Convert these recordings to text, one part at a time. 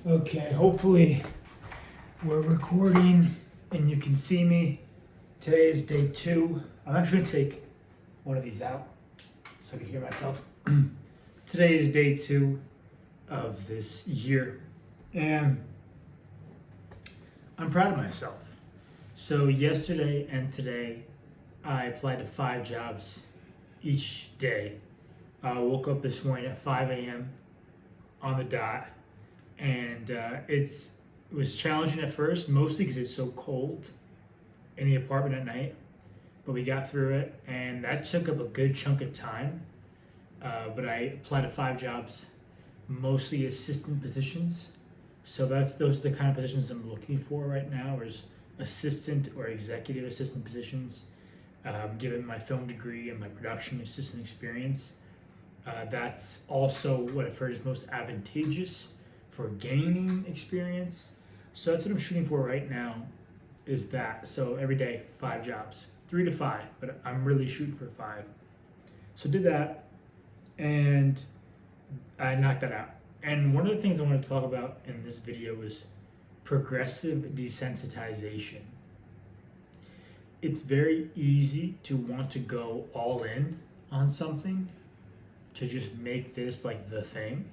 Okay, hopefully we're recording and you can see me. Today is day 2. I'm actually gonna take one of these out so I can hear myself. Today is day 2 of this year and I'm proud of myself. So yesterday and today I applied to 5 jobs each day. I woke up this morning at 5 a.m. on the dot. And it was challenging at first, mostly because it's so cold in the apartment at night. But we got through it, and that took up a good chunk of time. But I applied to 5 jobs, mostly assistant positions. So those are the kind of positions I'm looking for right now, is assistant or executive assistant positions. Given my film degree and my production assistant experience, that's also what I've heard is most advantageous for gaining experience. So that's what I'm shooting for right now, is that. So every day, 5 jobs, 3 to 5, but I'm really shooting for 5. So did that, and I knocked that out. And one of the things I want to talk about in this video is progressive desensitization. It's very easy to want to go all in on something, to just make this like the thing.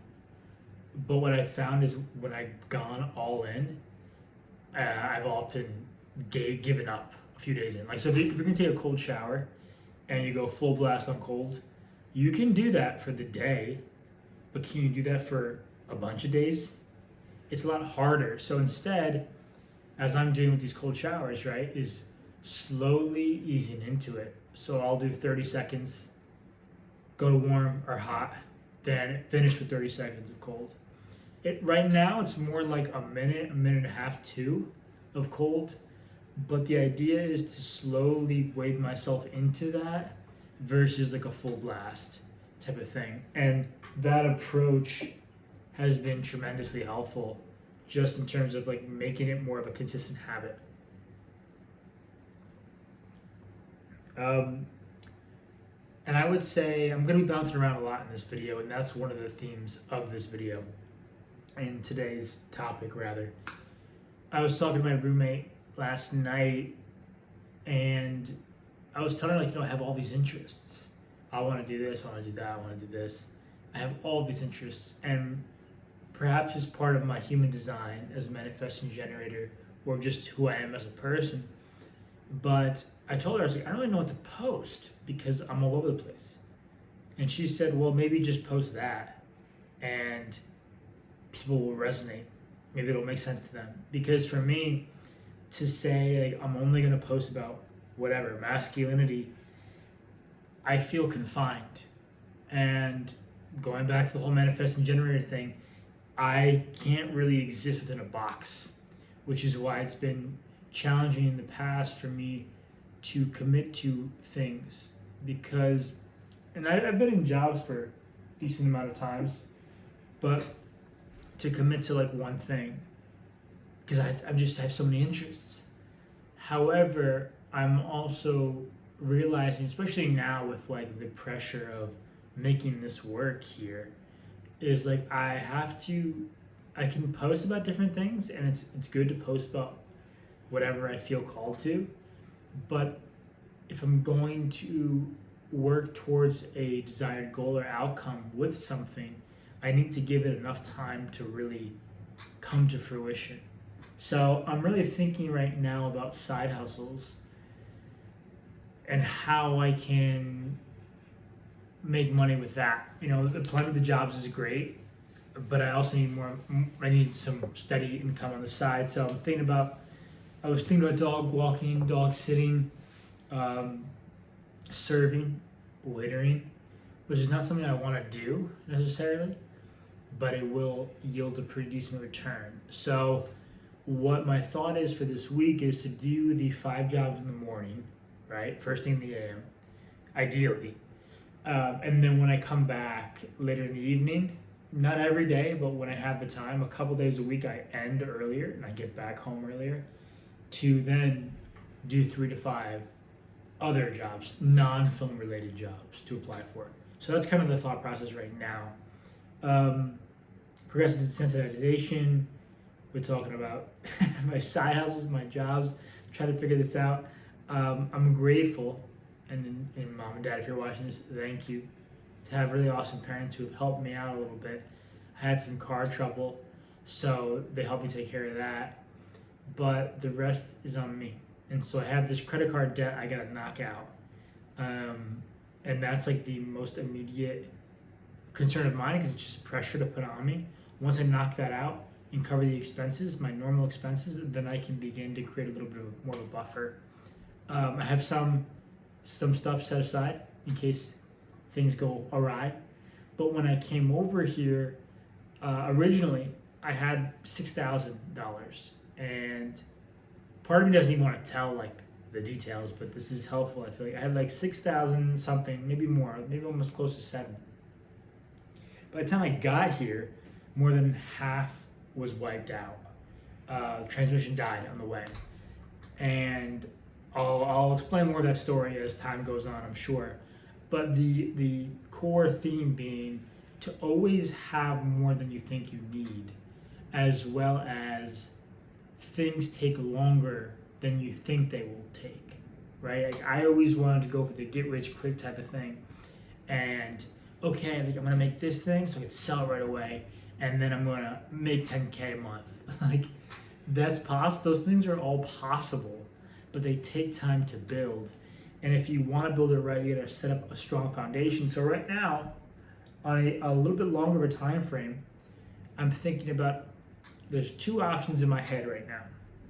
But what I found is when I've gone all in, I've often given up a few days in. Like, so if you're gonna take a cold shower and you go full blast on cold, you can do that for the day, but can you do that for a bunch of days? It's a lot harder. So instead, as I'm doing with these cold showers, right, is slowly easing into it. So I'll do 30 seconds, go to warm or hot, then finish with 30 seconds of cold. Right now, it's more like a minute and a half, 2 of cold. But the idea is to slowly wade myself into that versus like a full blast type of thing. And that approach has been tremendously helpful, just in terms of like making it more of a consistent habit. And I would say I'm going to be bouncing around a lot in this video, and that's one of the themes of this video, and today's topic rather. I was talking to my roommate last night, and I was telling her, like, I have all these interests. I want to do this, I want to do that, I want to do this. I have all these interests, and perhaps it's part of my human design as a manifesting generator, or just who I am as a person. But I told her, I was like, I don't really know what to post because I'm all over the place. And she said, well, maybe just post that and people will resonate. Maybe it'll make sense to them. Because for me, to say like I'm only going to post about whatever, masculinity, I feel confined. And going back to the whole manifesting generator thing, I can't really exist within a box, which is why it's been challenging in the past for me to commit to things, because, and I've been in jobs for a decent amount of times, but to commit to like one thing, because I have so many interests. However, I'm also realizing, especially now with like the pressure of making this work here, is like I can post about different things, and it's good to post about whatever I feel called to. But if I'm going to work towards a desired goal or outcome with something, I need to give it enough time to really come to fruition. So I'm really thinking right now about side hustles and how I can make money with that. Applying to the jobs is great, but I also need some steady income on the side. So I was thinking about dog walking, dog sitting, serving, waitering, which is not something I want to do necessarily, but it will yield a pretty decent return. So what my thought is for this week is to do the 5 jobs in the morning, right? First thing in the AM, ideally. And then when I come back later in the evening, not every day, but when I have the time, a couple days a week, I end earlier and I get back home earlier, to then do 3 to 5 other jobs, non-film related jobs to apply for. So that's kind of the thought process right now. Progressive desensitization We're talking about my side hustles, my jobs, trying to figure this out. I'm grateful, and mom and dad, if you're watching this, thank you, to have really awesome parents who have helped me out a little bit. I had some car trouble, so they helped me take care of that. But the rest is on me. And so I have this credit card debt I gotta knock out. And that's like the most immediate concern of mine because it's just pressure to put on me. Once I knock that out and cover the expenses, my normal expenses, then I can begin to create a little bit of more of a buffer. I have some stuff set aside in case things go awry. But when I came over here, originally I had $6,000, and part of me doesn't even want to tell like the details, but this is helpful. I feel like I had like 6,000 something, maybe more, maybe almost close to 7. By the time I got here, more than half was wiped out. Transmission died on the way, and I'll explain more of that story as time goes on, I'm sure. But the core theme being to always have more than you think you need, as well as things take longer than you think they will take, right? Like I always wanted to go for the get rich quick type of thing, and okay, like I'm gonna make this thing so I can sell it right away, and then I'm gonna make 10K a month. Like that's possible. Those things are all possible, but they take time to build. And if you want to build it right, you gotta set up a strong foundation. So right now, on a little bit longer of a time frame, I'm thinking about there's 2 options in my head right now.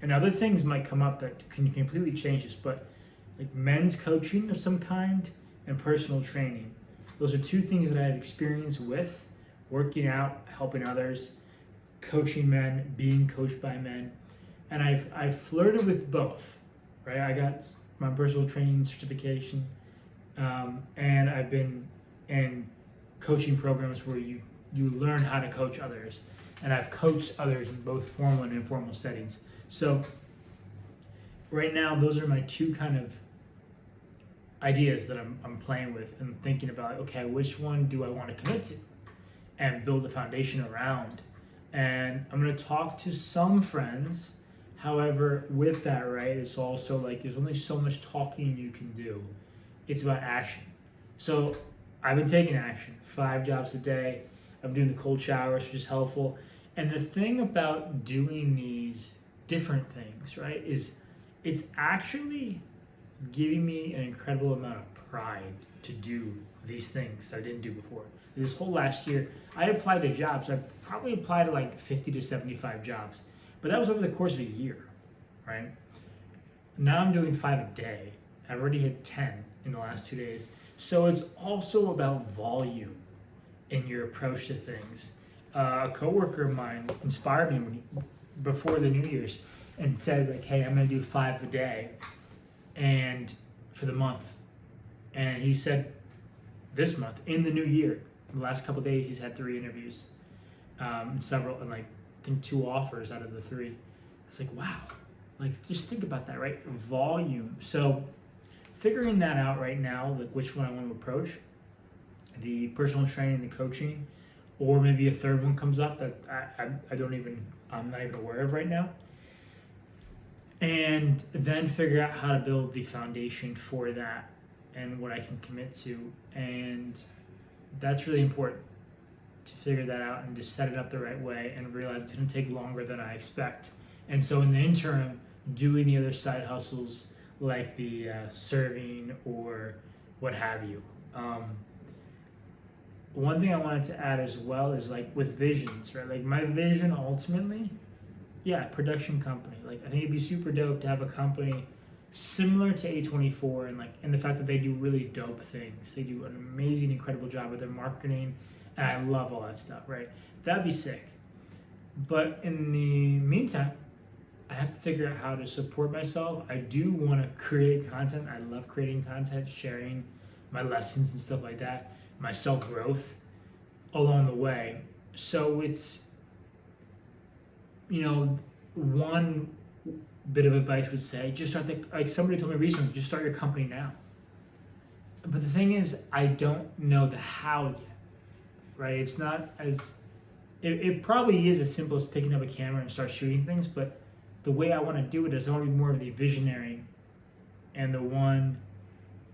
And other things might come up that can completely change this, but like men's coaching of some kind and personal training. Those are 2 things that I have experience with: working out, helping others, coaching men, being coached by men. And I've flirted with both, right? I got my personal training certification, and I've been in coaching programs where you learn how to coach others. And I've coached others in both formal and informal settings. So right now, those are my 2 kind of ideas that I'm playing with and thinking about. Okay, which one do I want to commit to and build a foundation around? And I'm going to talk to some friends. However, with that, right, it's also like there's only so much talking you can do. It's about action. So I've been taking action, 5 jobs a day. I'm doing the cold showers, which is helpful. And the thing about doing these different things, right, is it's actually giving me an incredible amount of pride to do these things that I didn't do before. This whole last year, I applied to jobs. I probably applied to like 50 to 75 jobs, but that was over the course of a year, right? Now I'm doing 5 a day. I've already hit 10 in the last 2 days. So it's also about volume in your approach to things. A coworker of mine inspired me before the New Year's and said like, hey, I'm gonna do 5 a day and for the month. And he said this month, in the new year, the last couple of days, he's had 3 interviews, several, and like I think 2 offers out of the 3. It's like, wow, like just think about that, right? Volume. So figuring that out right now, like which one I want to approach, the personal training, the coaching, or maybe a third one comes up that I'm not even aware of right now. And then figure out how to build the foundation for that and what I can commit to. And that's really important to figure that out and to set it up the right way and realize it's going to take longer than I expect. And so in the interim, doing the other side hustles like the serving or what have you. One thing I wanted to add as well is like with visions, right? Like my vision ultimately, yeah, production company. Like I think it'd be super dope to have a company similar to A24 and the fact that they do really dope things. They do an amazing, incredible job with their marketing, and I love all that stuff, right? That'd be sick. But in the meantime, I have to figure out how to support myself. I do want to create content. I love creating content, sharing my lessons and stuff like that, my self-growth along the way. So it's, one bit of advice would say, just start like somebody told me recently, just start your company now. But the thing is, I don't know the how yet, right? It's not as it probably is as simple as picking up a camera and start shooting things, but the way I want to do it is I want to be more of the visionary and the one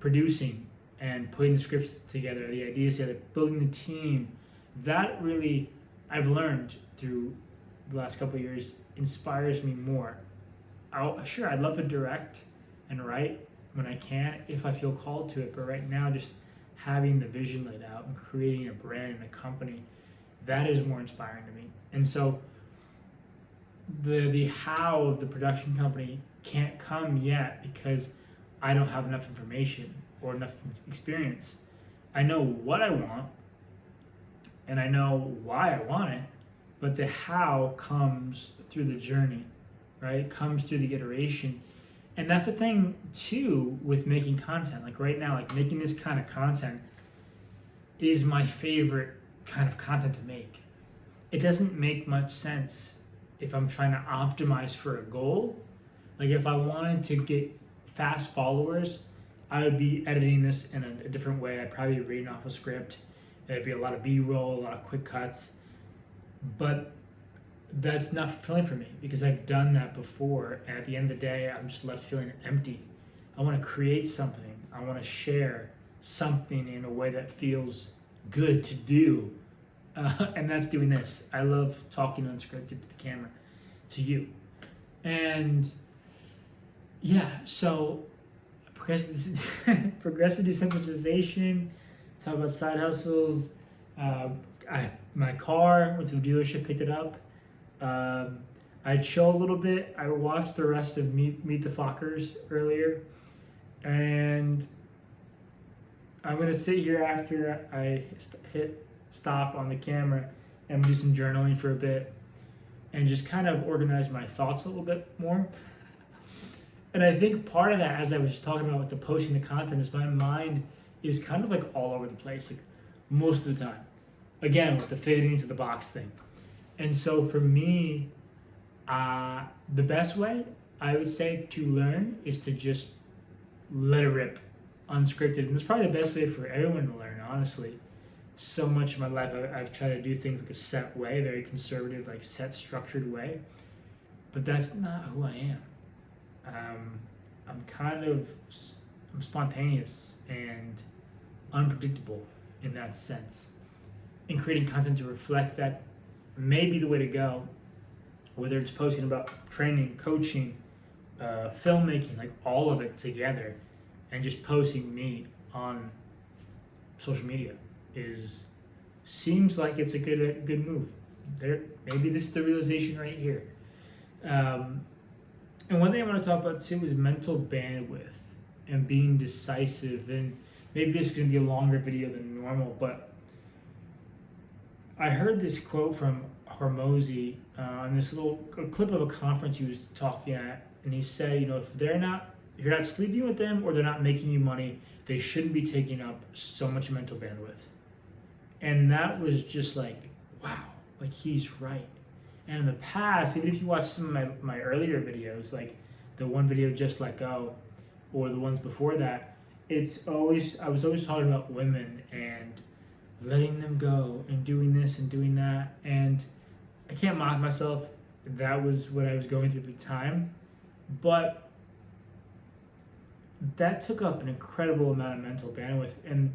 producing and putting the scripts together, the ideas together, building the team. That really, I've learned through the last couple of years, inspires me more. Sure, I'd love to direct and write when I can, if I feel called to it, but right now, just having the vision laid out and creating a brand and a company, that is more inspiring to me. And so the how of the production company can't come yet because I don't have enough information or enough experience. I know what I want and I know why I want it, but the how comes through the journey, right? It comes through the iteration. And that's a thing too with making content. Like right now, like making this kind of content is my favorite kind of content to make. It doesn't make much sense if I'm trying to optimize for a goal. Like if I wanted to get fast followers, I would be editing this in a different way. I'd probably be reading off a script. There'd be a lot of B-roll, a lot of quick cuts. But that's not fulfilling for me because I've done that before. And at the end of the day, I'm just left feeling empty. I want to create something. I want to share something in a way that feels good to do. And that's doing this. I love talking unscripted to the camera, to you. And yeah, so progressive desensitization, talk about side hustles. My car, went to the dealership, picked it up. I chill a little bit. I watched the rest of Meet the Fockers earlier, and I'm gonna sit here after I hit stop on the camera and do some journaling for a bit and just kind of organize my thoughts a little bit more. And I think part of that, as I was talking about with the posting the content, is my mind is kind of like all over the place, like most of the time. Again, with the fitting into the box thing. And so for me, the best way I would say to learn is to just let it rip, unscripted. And it's probably the best way for everyone to learn, honestly. So much of my life, I've tried to do things like a set way, very conservative, like set structured way. But that's not who I am. I'm spontaneous and unpredictable in that sense. And creating content to reflect that may be the way to go, whether it's posting about training, coaching, filmmaking, like all of it together, and just posting me on social media seems like it's a good move. Maybe this is the realization right here. And one thing I want to talk about too is mental bandwidth and being decisive. And maybe this is going to be a longer video than normal, but I heard this quote from Hormozy on this little clip of a conference he was talking at, and he said, if you're not sleeping with them or they're not making you money, they shouldn't be taking up so much mental bandwidth. And that was just like, wow, like he's right. And in the past, even if you watch some of my earlier videos, like the one video, Just Let Go, or the ones before that, I was always talking about women and letting them go and doing this and doing that. And I can't mock myself. That was what I was going through at the time. But that took up an incredible amount of mental bandwidth. And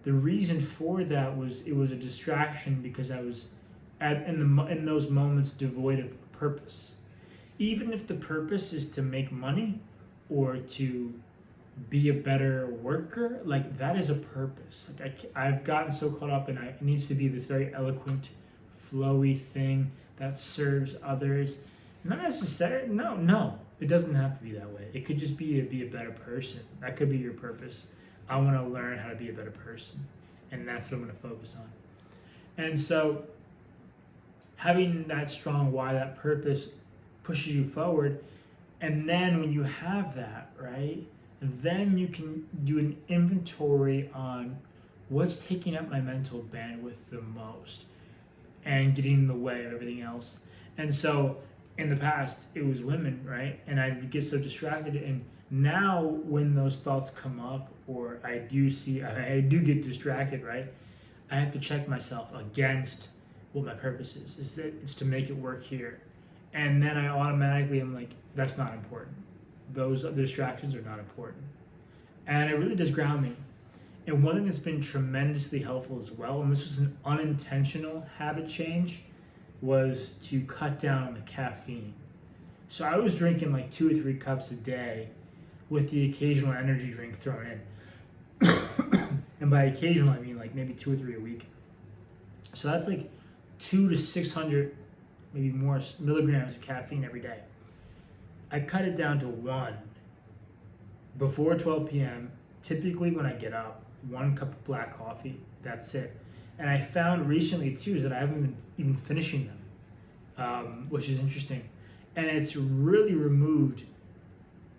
the reason for that was it was a distraction because I was in those moments devoid of purpose. Even if the purpose is to make money or to be a better worker, like that is a purpose. Like I've gotten so caught up in it needs to be this very eloquent, flowy thing that serves others. Not necessarily. No, it doesn't have to be that way. It could just be a better person. That could be your purpose. I want to learn how to be a better person, and that's what I'm going to focus on. And so, having that strong why, that purpose pushes you forward, and then when you have that, right, then you can do an inventory on what's taking up my mental bandwidth the most and getting in the way of everything else. And so in the past, it was women, right? And I'd get so distracted. And now when those thoughts come up or I do get distracted, right? I have to check myself against what my purpose is that it's to make it work here. And then I automatically am like, that's not important. Those other distractions are not important. And it really does ground me. And one thing that's been tremendously helpful as well, and this was an unintentional habit change, was to cut down on the caffeine. So I was drinking like 2 or 3 cups a day with the occasional energy drink thrown in. And by occasional, I mean like maybe 2 or 3 a week. So that's like 200 to 600, maybe more milligrams of caffeine every day. I cut it down to 1 before 12 p.m. Typically when I get up, 1 cup of black coffee, that's it. And I found recently too is that I haven't been even finishing them, which is interesting. And it's really removed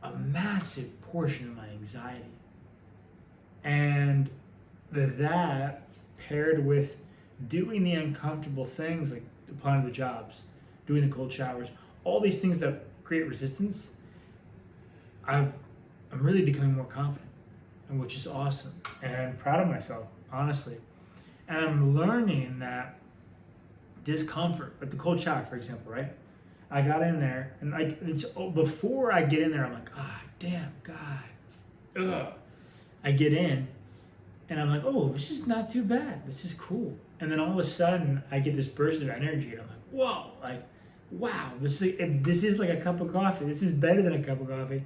a massive portion of my anxiety. And that paired with doing the uncomfortable things like applying to the jobs, doing the cold showers, all these things that create resistance, I'm really becoming more confident, and which is awesome, and proud of myself, honestly. And I'm learning that discomfort, like the cold shower, for example, right? I got in there, and like before I get in there, I'm like, damn, God, ugh. I get in, and I'm like, oh, this is not too bad. This is cool. And then all of a sudden, I get this burst of energy, and I'm like, whoa, like, wow, this is like a cup of coffee. This is better than a cup of coffee.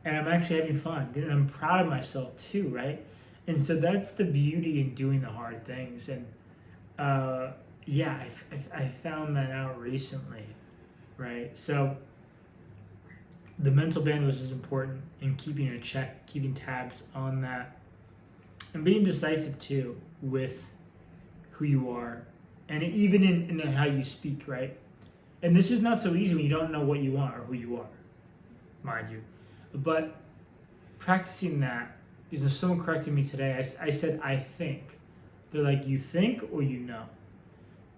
And I'm actually having fun. And I'm proud of myself too, right? And so that's the beauty in doing the hard things. And I found that out recently, right? So the mental bandwidth is important in keeping a check, keeping tabs on that, and being decisive too with who you are, and even in how you speak, right? And this is not so easy when you don't know what you want or who you are, mind you. But practicing that is, someone corrected me today. I said, I think. They're like, you think or you know?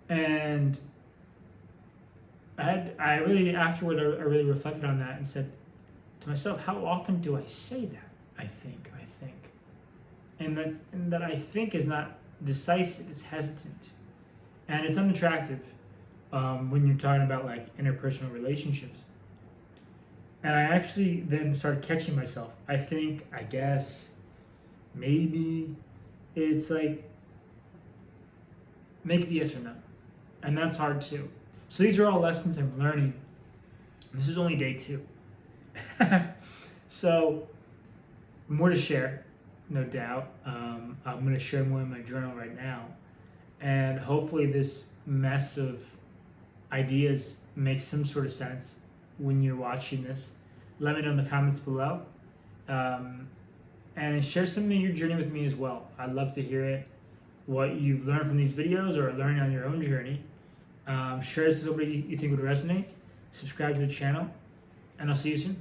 And I really, afterward, I really reflected on that and said to myself, how often do I say that? I think. And that I think is not decisive, it's hesitant. And it's unattractive when you're talking about like interpersonal relationships. And I actually then started catching myself. I think, I guess, maybe it's like, make the yes or no. And that's hard too. So these are all lessons I'm learning. This is only day 2. So more to share, no doubt. I'm going to share more in my journal right now. And hopefully this mess of ideas makes some sort of sense when you're watching this. Let me know in the comments below. And share some of your journey with me as well. I'd love to hear it, what you've learned from these videos or learned on your own journey. Share this with somebody you think would resonate. Subscribe to the channel, and I'll see you soon.